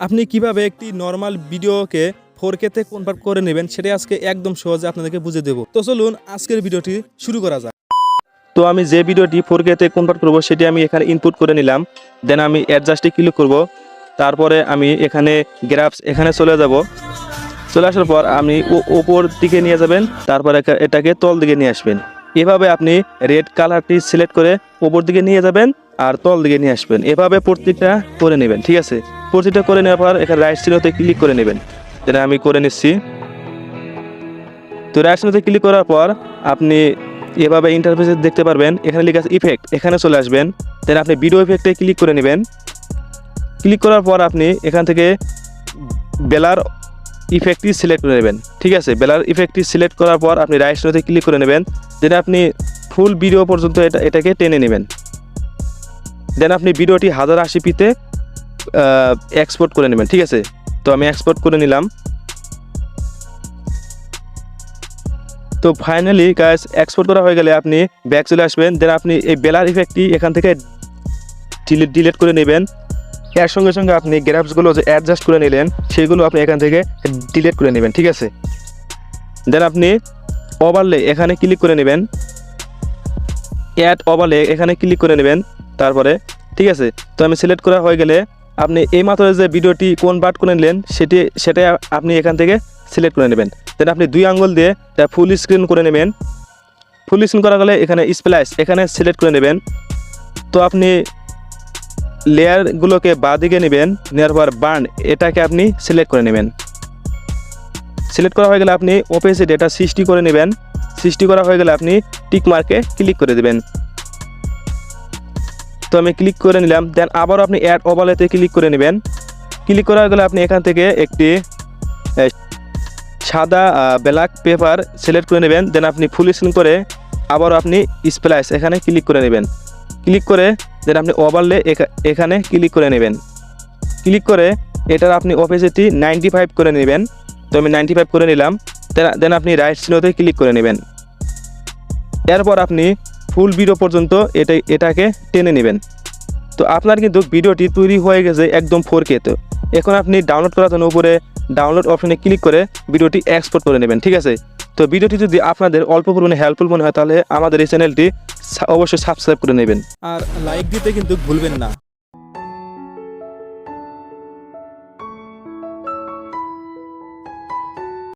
আপনি কিভাবে একটি নর্মাল ভিডিওকে 4K তে কনভার্ট করে নেবেন সেটা আজকে একদম সহজে আপনাদেরকে বুঝিয়ে দেব। তো চলুন আজকের ভিডিওটি শুরু করা যাক। তো আমি যে ভিডিওটি 4K তে কনভার্ট করব সেটি আমি এখানে ইনপুট করে নিলাম। দেন আমি অ্যাডজাস্টে ক্লিক করব। তারপরে আমি এখানে গ্রাফস এখানে চলে যাব। চলে আসার পর আপনি উপর দিকে নিয়ে যাবেন, তারপরে এটাকে তল দিকে নিয়ে আসবেন। এভাবে আপনি রেড কালারটি সিলেক্ট করে উপর দিকে নিয়ে যাবেন আর তল দিকে নিয়ে আসবেন। এভাবে প্রত্যেকটা করে নেবেন, ঠিক আছে? প্রত্যেকটা করে নেওয়ার পর এখানে রাইট চিহ্নতে ক্লিক করে নেবেন। যেটা আমি করে নিচ্ছি। তো রাইট চিহ্নতে ক্লিক করার পর আপনি এভাবে ইন্টারফেসে দেখতে পারবেন, এখানে লেখা আছে ইফেক্ট, এখানে চলে আসবেন। দেন আপনি ভিডিও ইফেক্টে ক্লিক করে নেবেন। ক্লিক করার পর আপনি এখান থেকে ব্লার ইফেক্টটি সিলেক্ট করে নেবেন, ঠিক আছে? ব্লার ইফেক্টটি সিলেক্ট করার পর আপনি রাইট চিহ্নতে ক্লিক করে নেবেন। দেন আপনি ফুল ভিডিও পর্যন্ত এটাকে টেনে নেবেন। দেন আপনি ভিডিওটি 1080pতে এক্সপোর্ট করে নেবেন, ঠিক আছে? তো আমি এক্সপোর্ট করে নিলাম। তো ফাইনালি গাইস এক্সপোর্ট করা হয়ে গেলে আপনি ব্যাক চলে আসবেন। দেন আপনি এই ব্লার ইফেক্টটি এখান থেকে ডিলিট করে নেবেন। এর সঙ্গে সঙ্গে আপনি গ্রাফসগুলো যে অ্যাডজাস্ট করে নিলেন সেগুলো আপনি এখান থেকে ডিলিট করে নেবেন, ঠিক আছে? দেন আপনি ওভারলে এখানে ক্লিক করে নেবেন, অ্যাড ওভারলে এখানে ক্লিক করে নেবেন। তারপরে ঠিক আছে, তো আমি সিলেক্ট করা হয়ে গেলে আপনি এইমাত্র যে ভিডিওটি কনভার্ট করে নিলেন সেটাই আপনি এখান থেকে সিলেক্ট করে নেবেন। দেন আপনি 2 আঙ্গুল দিয়ে ফুল স্ক্রিন করে নেবেন। ফুল স্ক্রিন করা গেলে এখানে স্প্লাইস এখানে সিলেক্ট করে নেবেন। তো আপনি লেয়ারগুলোকে বাঁ দিকে নেবেন, নেওয়ার পর বার্ন এটাকে আপনি সিলেক্ট করে নেবেন। সিলেক্ট করা হয়ে গেলে আপনি ওপেসিটি এটা 60 করে নেবেন। 60 করা হয়ে গেলে আপনি টিক মার্কে ক্লিক করে দেবেন। তো আমি ক্লিক করে নিলাম। দেন আবারও আপনি অ্যাড ওভারলেতে ক্লিক করে নেবেন। ক্লিক করা হয়ে গেলে আপনি এখান থেকে একটি সাদা ব্ল্যাক পেপার সিলেক্ট করে নেবেন। দেন আপনি ফুল স্ক্রিন করে আবারও আপনি স্প্লাইস এখানে ক্লিক করে নেবেন। ক্লিক করে দেন আপনি ওভারলে এখানে ক্লিক করে নেবেন। ক্লিক করে এটার আপনি ওপেসিটি 95 করে নেবেন। তো আমি 95 করে নিলাম। দেন আপনি রাইট চিহ্নতে ক্লিক করে নেবেন। এরপর আপনি ফুল ভিডিও পর্যন্ত এটাকে টেনে নেবেন। তো আপনার কিন্তু ভিডিওটি তৈরি হয়ে গেছে একদম 4K। তো এখন আপনি ডাউনলোড করার জন্য উপরে ডাউনলোড অপশনে ক্লিক করে ভিডিওটি এক্সপোর্ট করে নেবেন, ঠিক আছে? তো ভিডিওটি যদি আপনাদের অল্প পরিমাণে হেল্পফুল মনে হয় তাহলে আমাদের এই চ্যানেলটি অবশ্যই সাবস্ক্রাইব করে নেবেন আর লাইক দিতে কিন্তু ভুলবেন না।